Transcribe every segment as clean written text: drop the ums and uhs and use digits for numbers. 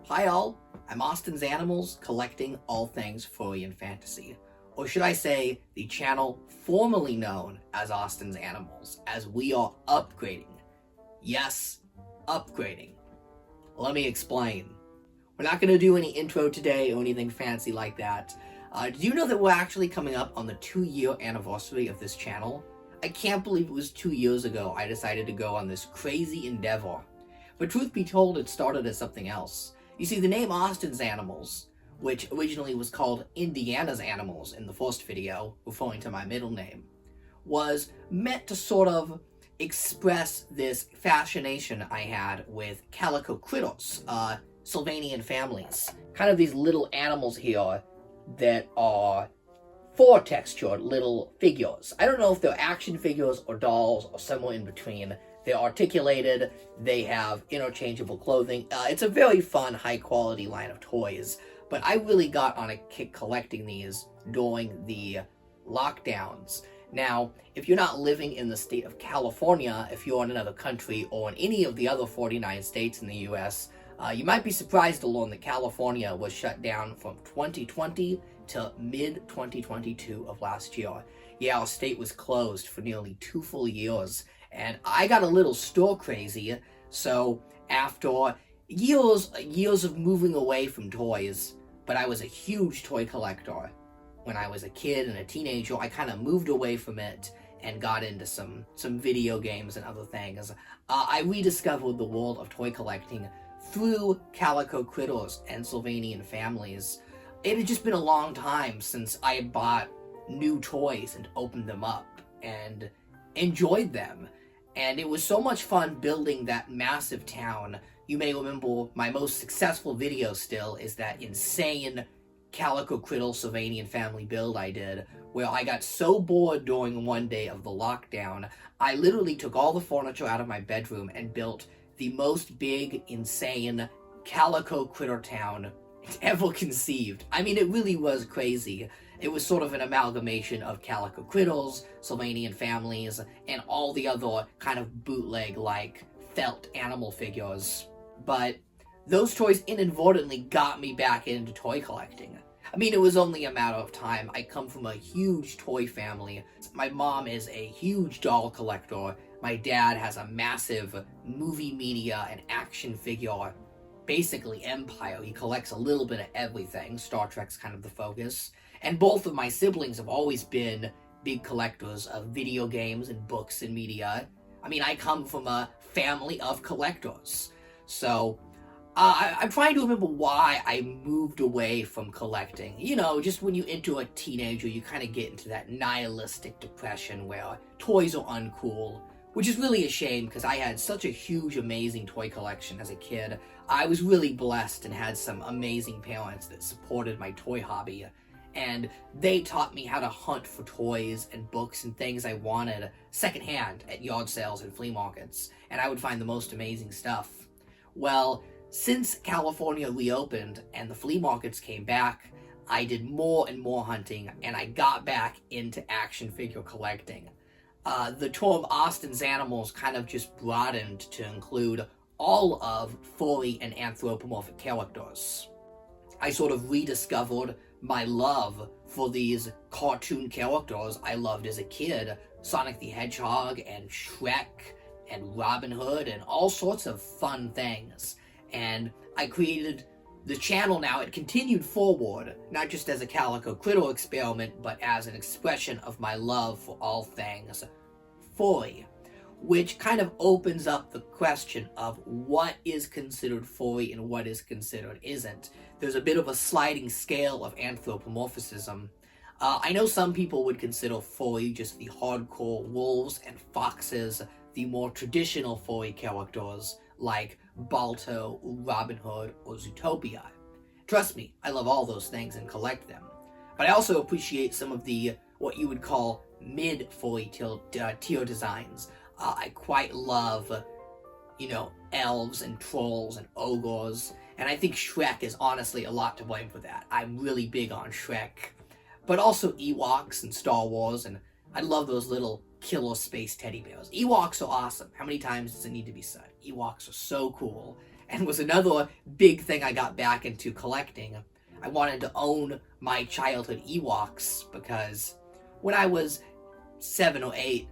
Hi all, I'm Austin's Animals, collecting all things furry and fantasy. Or should I say, the channel formerly known as Austin's Animals, as we are upgrading. Yes, upgrading. Let me explain. We're not going to do any intro today or anything fancy like that. Did you know that we're actually coming up on the 2-year anniversary of this channel? I can't believe it was 2 years ago I decided to go on this crazy endeavor. But truth be told, it started as something else. You see, the name Austin's Animals, which originally was called Indiana's Animals in the first video, referring to my middle name, was meant to sort of express this fascination I had with calico critters, Sylvanian families. Kind of these little animals here that are fur-textured little figures. I don't know if they're action figures or dolls or somewhere in between. They're articulated, they have interchangeable clothing. It's a very fun, high-quality line of toys, but I really got on a kick collecting these during the lockdowns. Now, if you're not living in the state of California, if you're in another country or in any of the other 49 states in the US, you might be surprised to learn that California was shut down from 2020 to mid-2022 of last year. Yeah, our state was closed for nearly 2 full years, and I got a little stir crazy, so after years of moving away from toys, but I was a huge toy collector. When I was a kid and a teenager, I kind of moved away from it and got into some video games and other things. I rediscovered the world of toy collecting through calico critters and Sylvanian families. It had just been a long time since I had bought new toys and opened them up and enjoyed them. And it was so much fun building that massive town. You may remember my most successful video still is that insane calico critter Sylvanian family build I did, where I got so bored during one day of the lockdown, I literally took all the furniture out of my bedroom and built the most big, insane calico critter town ever conceived. I mean, it really was crazy. It was sort of an amalgamation of calico critters, Sylvanian families, and all the other kind of bootleg-like felt animal figures. But those toys inadvertently got me back into toy collecting. I mean, it was only a matter of time. I come from a huge toy family. My mom is a huge doll collector. My dad has a massive movie media and action figure, basically empire. He collects a little bit of everything. Star Trek's kind of the focus. And both of my siblings have always been big collectors of video games and books and media. I mean, I come from a family of collectors. So, I'm trying to remember why I moved away from collecting. You know, just when you enter a teenager, you kind of get into that nihilistic depression where toys are uncool, which is really a shame because I had such a huge, amazing toy collection as a kid. I was really blessed and had some amazing parents that supported my toy hobby, and they taught me how to hunt for toys and books and things I wanted secondhand at yard sales and flea markets, and I would find the most amazing stuff. Well, since California reopened and the flea markets came back, I did more and more hunting, and I got back into action figure collecting. The term Austin's Animals kind of just broadened to include all of furry and anthropomorphic characters. I sort of rediscovered my love for these cartoon characters I loved as a kid. Sonic the Hedgehog and Shrek and Robin Hood and all sorts of fun things. And I created the channel now. It continued forward, not just as a calico critter experiment, but as an expression of my love for all things furry, which kind of opens up the question of what is considered furry and what is considered isn't. There's a bit of a sliding scale of anthropomorphism. I know some people would consider furry just the hardcore wolves and foxes, the more traditional furry characters like Balto, Robin Hood, or Zootopia. Trust me, I love all those things and collect them. But I also appreciate some of the, what you would call, mid-furry tier designs. I quite love, you know, elves and trolls and ogres, and I think Shrek is honestly a lot to blame for that. I'm really big on Shrek. But also Ewoks and Star Wars, and I love those little killer space teddy bears. Ewoks are awesome. How many times does it need to be said? Ewoks are so cool. and was another big thing I got back into collecting. I wanted to own my childhood Ewoks because when I was 7 or 8,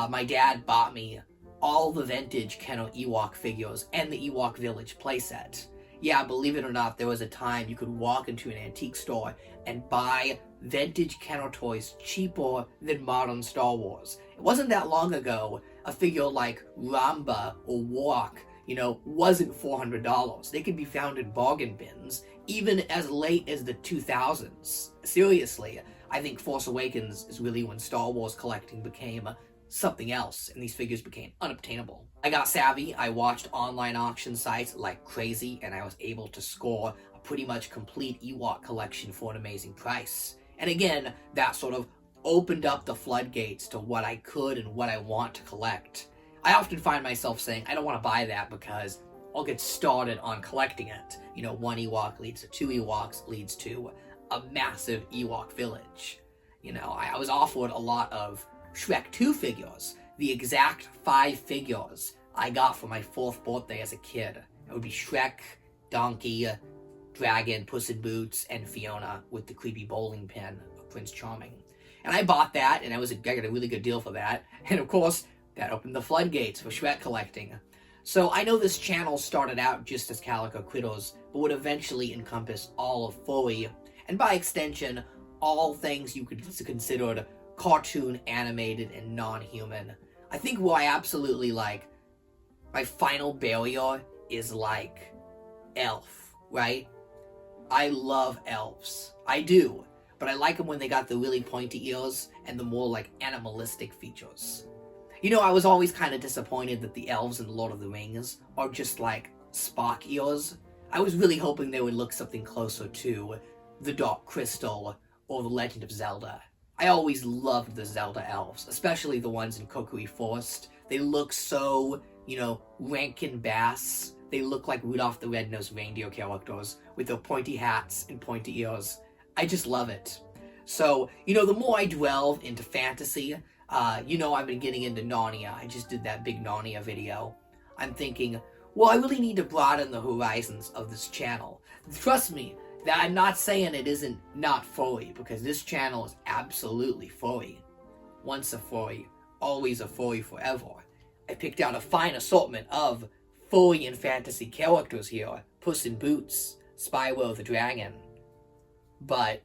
my dad bought me all the vintage Kenner Ewok figures and the Ewok Village playset. Yeah, believe it or not, there was a time you could walk into an antique store and buy vintage Kenner toys cheaper than modern Star Wars. It wasn't that long ago, a figure like Ramba or Wark, wasn't $400. They could be found in bargain bins, even as late as the 2000s. Seriously, I think Force Awakens is really when Star Wars collecting became something else, and these figures became unobtainable. I got savvy, I watched online auction sites like crazy, and I was able to score a pretty much complete Ewok collection for an amazing price. And again, that sort of opened up the floodgates to what I could and what I want to collect. I often find myself saying, I don't want to buy that because I'll get started on collecting it. One Ewok leads to 2 Ewoks, leads to a massive Ewok village. I was offered a lot of Shrek 2 figures, the exact 5 figures I got for my 4th birthday as a kid. It would be Shrek, Donkey, Dragon, Puss in Boots, and Fiona with the creepy bowling pin of Prince Charming. And I bought that, and I got a really good deal for that. And of course, that opened the floodgates for Shrek collecting. So I know this channel started out just as Calico Critters, but would eventually encompass all of Furry, and by extension, all things you could consider cartoon, animated, and non-human. I think what I absolutely like, my final barrier is elf, right? I love elves. I do. But I like them when they got the really pointy ears and the more animalistic features. I was always kind of disappointed that the elves in Lord of the Rings are just Spock ears. I was really hoping they would look something closer to the Dark Crystal or the Legend of Zelda. I always loved the Zelda elves, especially the ones in Kokiri Forest. They look so, Rankin Bass. They look like Rudolph the Red-Nosed Reindeer characters with their pointy hats and pointy ears. I just love it. So, the more I delve into fantasy, I've been getting into Narnia. I just did that big Narnia video. I'm thinking, well, I really need to broaden the horizons of this channel. Trust me, that I'm not saying it isn't not furry, because this channel is absolutely furry. Once a furry, always a furry forever. I picked out a fine assortment of furry and fantasy characters here. Puss in Boots, Spyro the Dragon. But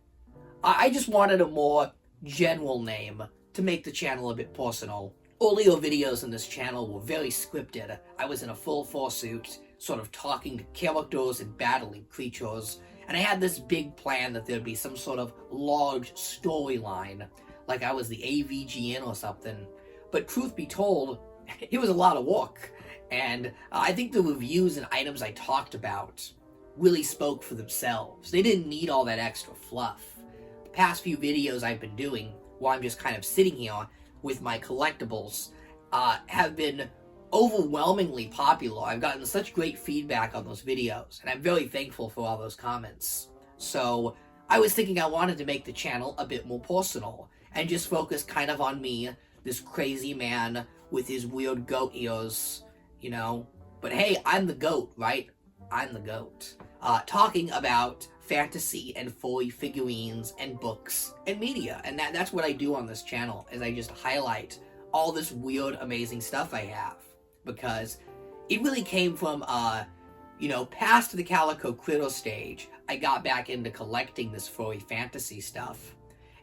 I just wanted a more general name to make the channel a bit personal. Earlier videos in this channel were very scripted. I was in a full fursuit, sort of talking to characters and battling creatures. And I had this big plan that there'd be some sort of large storyline, like I was the AVGN or something. But truth be told, it was a lot of work. And I think the reviews and items I talked about really spoke for themselves. They didn't need all that extra fluff. The past few videos I've been doing, while I'm just kind of sitting here with my collectibles, have been overwhelmingly popular. I've gotten such great feedback on those videos, and I'm very thankful for all those comments. So I was thinking I wanted to make the channel a bit more personal, and just focus kind of on me, this crazy man with his weird goat ears, But hey, I'm the goat, right? I'm the goat. Talking about fantasy and furry figurines and books and media. And that's what I do on this channel, is I just highlight all this weird, amazing stuff I have. Because it really came from, past the Calico Critter stage, I got back into collecting this furry fantasy stuff.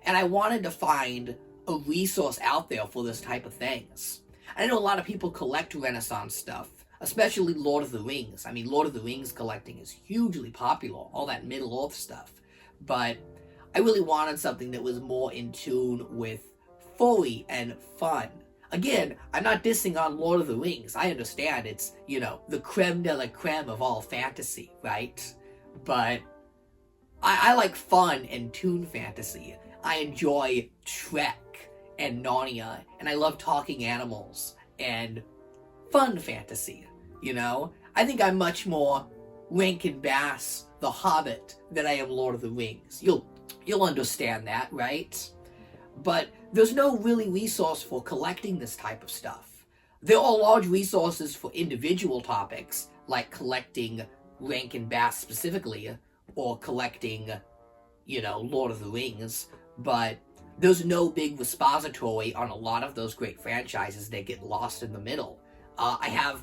And I wanted to find a resource out there for this type of things. I know a lot of people collect Renaissance stuff, especially Lord of the Rings. I mean, Lord of the Rings collecting is hugely popular, all that Middle-earth stuff. But I really wanted something that was more in tune with furry and fun. Again, I'm not dissing on Lord of the Rings. I understand it's, the creme de la creme of all fantasy, right? But I like fun and toon fantasy. I enjoy Shrek and Narnia, and I love talking animals and fun fantasy, I think I'm much more Rankin Bass, The Hobbit, than I am Lord of the Rings. You'll understand that, right? But there's no really resource for collecting this type of stuff. There are large resources for individual topics, like collecting Rankin Bass specifically, or collecting, Lord of the Rings, but there's no big repository on a lot of those great franchises that get lost in the middle. I have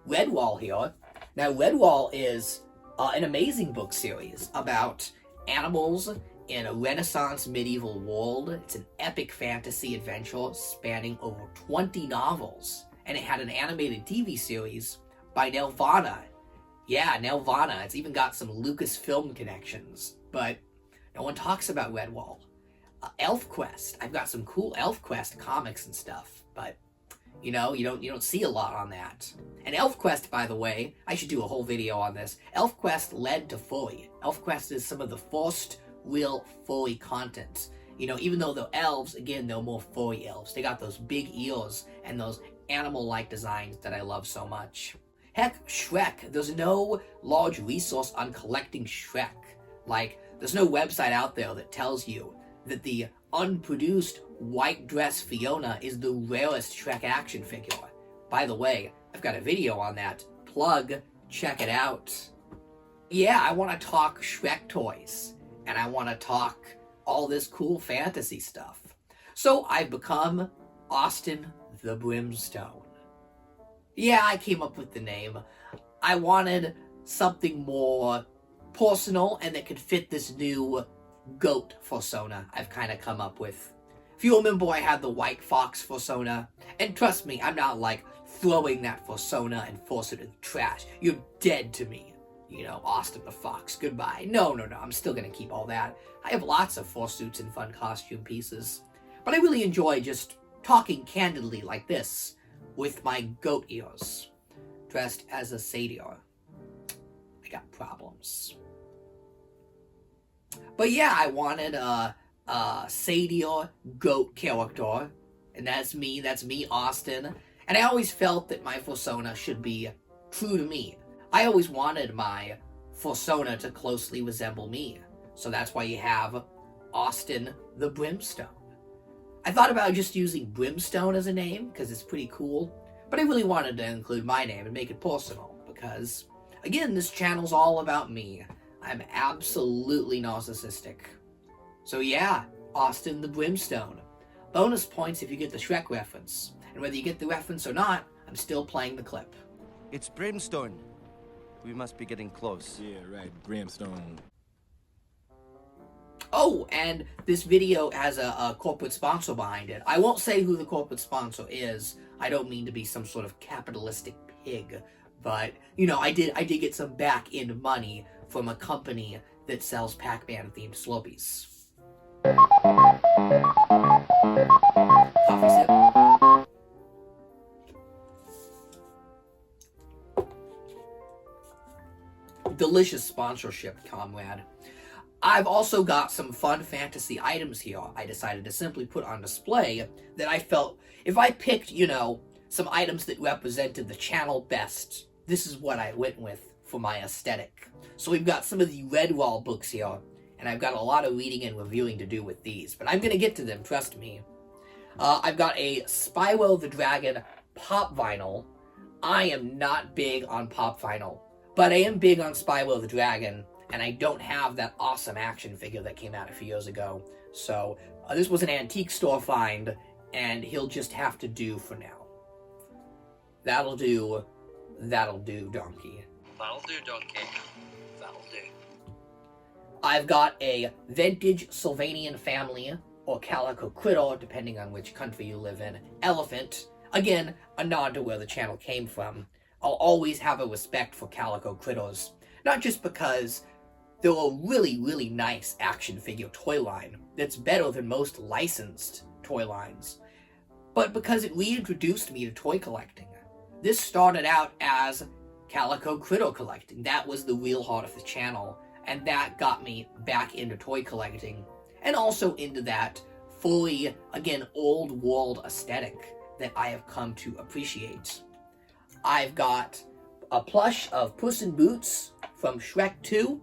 Redwall here. Now, Redwall is an amazing book series about animals in a Renaissance medieval world. It's an epic fantasy adventure spanning over 20 novels, and it had an animated TV series by Nelvana. Yeah, Nelvana. It's even got some Lucasfilm connections, but no one talks about Redwall. ElfQuest. I've got some cool ElfQuest comics and stuff, but you don't see a lot on that. And ElfQuest, by the way, I should do a whole video on this. ElfQuest led to Furry. ElfQuest is some of the first real Furry content. Even though they're elves, again, they're more furry elves. They got those big ears and those animal-like designs that I love so much. Heck, Shrek. There's no large resource on collecting Shrek. Like, there's no website out there that tells you that the unproduced white dress Fiona is the rarest Shrek action figure. By the way, I've got a video on that. Plug, check it out. Yeah, I want to talk Shrek toys, and I want to talk all this cool fantasy stuff. So I've become Austin the BRIMSTONE. Yeah, I came up with the name. I wanted something more personal and that could fit this new goat persona I've kind of come up with. If you remember, I had the white fox persona, and trust me, I'm not like throwing that persona and force it in the trash. You're dead to me. Austin the Fox, goodbye. No, I'm still gonna keep all that. I have lots of fursuits and fun costume pieces, but I really enjoy just talking candidly like this, with my goat ears, dressed as a satyr. I got problems. But yeah, I wanted a satyr goat character, and that's me, Austin. And I always felt that my persona should be true to me. I always wanted my persona to closely resemble me. So that's why you have Austin the BRIMSTONE. I thought about just using Brimstone as a name, because it's pretty cool, but I really wanted to include my name and make it personal, because, again, this channel's all about me. I'm absolutely narcissistic. So yeah, Austin the BRIMSTONE. Bonus points if you get the Shrek reference. And whether you get the reference or not, I'm still playing the clip. It's Brimstone. We must be getting close. Yeah, right, Brimstone. Oh, and this video has a corporate sponsor behind it. I won't say who the corporate sponsor is. I don't mean to be some sort of capitalistic pig, but, I did get some back-end money from a company that sells Pac-Man themed Slurpees. Coffee sip. Delicious sponsorship, comrade. I've also got some fun fantasy items here I decided to simply put on display that I felt if I picked, some items that represented the channel best, this is what I went with for my aesthetic. So we've got some of the Redwall books here, and I've got a lot of reading and reviewing to do with these, but I'm going to get to them, trust me. I've got a Spyro the Dragon pop vinyl. I am not big on pop vinyl, but I am big on Spyro the Dragon, and I don't have that awesome action figure that came out a few years ago. So this was an antique store find, and he'll just have to do for now. That'll do, donkey. That'll do, donkey. That'll do. I've got a vintage Sylvanian family, or calico critter, depending on which country you live in, elephant. Again, a nod to where the channel came from. I'll always have a respect for calico critters, not just because they're a really, really nice action figure toy line that's better than most licensed toy lines, but because it reintroduced me to toy collecting. This started out as calico critter collecting. That was the real heart of the channel, and that got me back into toy collecting, and also into that fully, again, old world aesthetic that I have come to appreciate. I've got a plush of Puss in Boots from Shrek 2.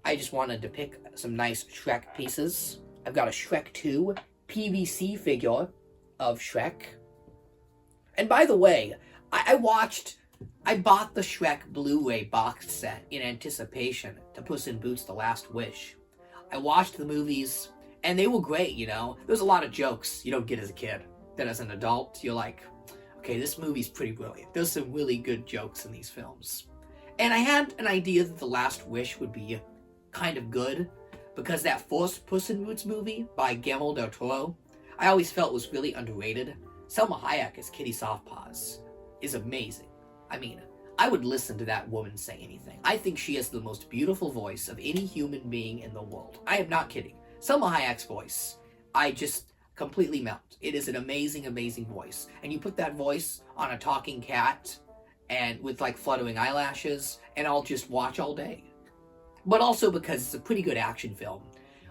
I just wanted to pick some nice Shrek pieces. I've got a Shrek 2 PVC figure of Shrek. And by the way, I watched I bought the Shrek Blu-ray box set in anticipation to Puss in Boots: The Last Wish. I watched the movies, and they were great, you know? There's a lot of jokes you don't get as a kid. That as an adult, you're like, okay, this movie's pretty brilliant. There's some really good jokes in these films. And I had an idea that The Last Wish would be kind of good, because that first Puss in Boots movie by Guillermo del Toro, I always felt was really underrated. Selma Hayek as Kitty Softpaws is amazing. I mean, I would listen to that woman say anything. I think she has the most beautiful voice of any human being in the world. I am not kidding. Selma Hayek's voice, I just completely melt. It is an amazing, amazing voice. And you put that voice on a talking cat and with like fluttering eyelashes, and I'll just watch all day. But also because it's a pretty good action film.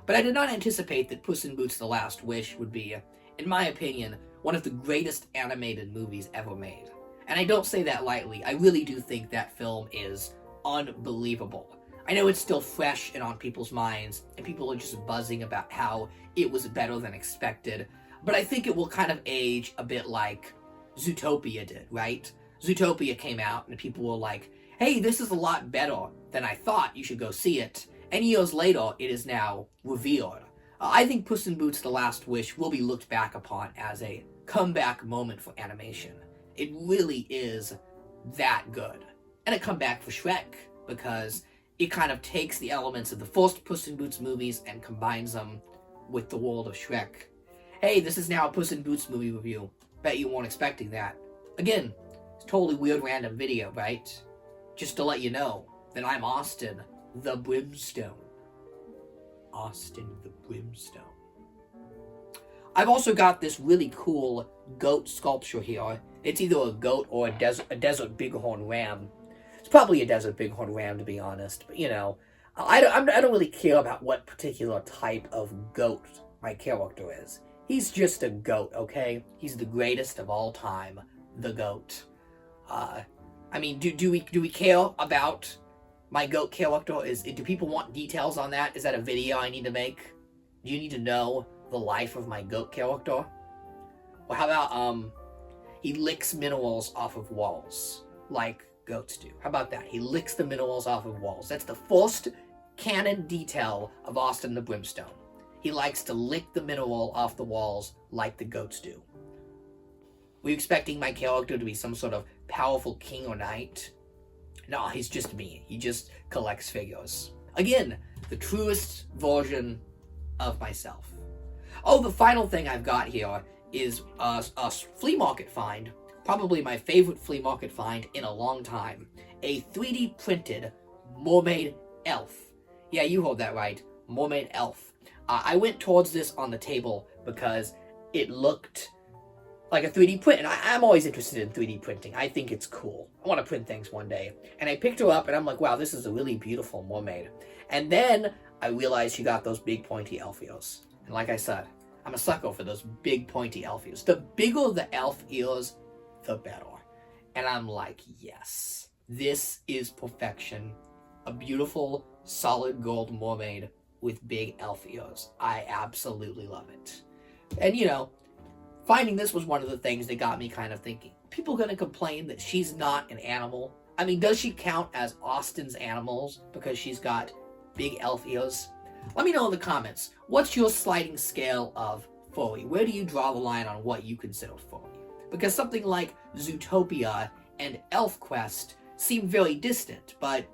But I did not anticipate that Puss in Boots: The Last Wish would be, in my opinion, one of the greatest animated movies ever made. And I don't say that lightly. I really do think that film is unbelievable. I know it's still fresh and on people's minds, and people are just buzzing about how it was better than expected, but I think it will kind of age a bit like Zootopia did, right? Zootopia came out, and people were like, hey, this is a lot better than I thought, you should go see it. And years later, it is now revered. I think Puss in Boots: The Last Wish will be looked back upon as a comeback moment for animation. It really is that good. And a comeback for Shrek, because it kind of takes the elements of the first Puss in Boots movies and combines them with the world of Shrek. Hey, this is now a Puss in Boots movie review. Bet you weren't expecting that. Again, it's a totally weird random video, right? Just to let you know that I'm Austin the BRIMSTONE. Austin the BRIMSTONE. I've also got this really cool goat sculpture here. It's either a goat or a desert bighorn ram. It's probably a desert bighorn ram, to be honest. But, you know, I don't really care about what particular type of goat my character is. He's just a goat, okay? He's the greatest of all time. The goat. I mean, do we care about my goat character? Do people want details on that? Is that a video I need to make? Do you need to know the life of my goat character? Well, how about, he licks minerals off of walls, like goats do. How about that? He licks the minerals off of walls. That's the first canon detail of Austin the BRIMSTONE. He likes to lick the mineral off the walls like the goats do. Were you expecting my character to be some sort of powerful king or knight? No, he's just me. He just collects figures. Again, the truest version of myself. Oh, the final thing I've got here is a flea market find. Probably my favorite flea market find in a long time. A 3D printed mermaid elf. Yeah, you heard that right. Mermaid elf. I went towards this on the table because it looked like a 3D print, and I'm always interested in 3D printing. I think it's cool. I want to print things one day. And I picked her up, and I'm like, wow, this is a really beautiful mermaid. And then I realized she got those big pointy elf ears. And like I said, I'm a sucker for those big pointy elf ears. The bigger the elf ears, the better. And I'm like, yes, this is perfection. A beautiful, solid gold mermaid with big elf ears. I absolutely love it. And you know, finding this was one of the things that got me kind of thinking, people gonna complain that she's not an animal? I mean, does she count as Austin's animals because she's got big elf ears? Let me know in the comments, what's your sliding scale of furry? Where do you draw the line on what you consider furry? Because something like Zootopia and ElfQuest seem very distant, but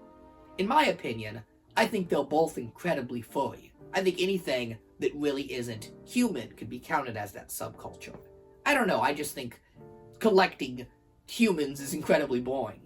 in my opinion, I think they're both incredibly furry. I think anything that really isn't human could be counted as that subculture. I don't know, I just think collecting humans is incredibly boring.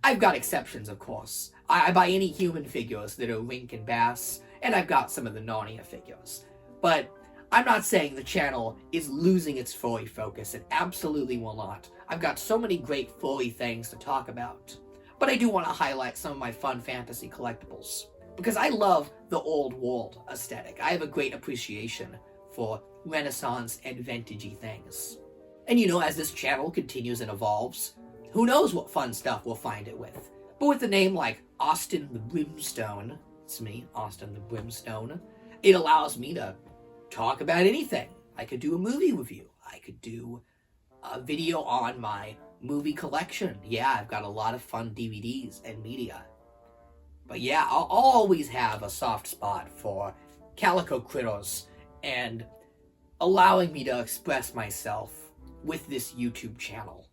I've got exceptions, of course. I buy any human figures that are Rink and Bass, and I've got some of the Narnia figures. But I'm not saying the channel is losing its furry focus. It absolutely will not. I've got so many great furry things to talk about. But I do want to highlight some of my fun fantasy collectibles, because I love the old world aesthetic. I have a great appreciation for Renaissance and vintagey things. And you know, as this channel continues and evolves, who knows what fun stuff we'll find it with. But with a name like Austin the BRIMSTONE, it's me, Austin the BRIMSTONE, it allows me to talk about anything. I could do a movie review. I could do a video on my movie collection. Yeah, I've got a lot of fun DVDs and media. But yeah, I'll always have a soft spot for calico critters and allowing me to express myself with this YouTube channel.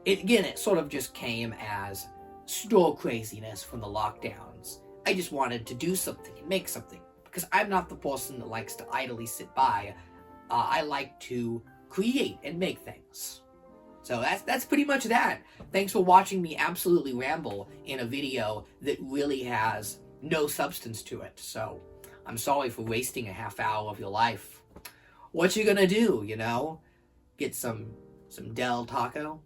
It sort of just came as store craziness from the lockdowns. I just wanted to do something and make something, because I'm not the person that likes to idly sit by. I like to create and make things. So that's pretty much that. Thanks for watching me absolutely ramble in a video that really has no substance to it. So I'm sorry for wasting a half hour of your life. What you gonna do, you know? Get some Del Taco?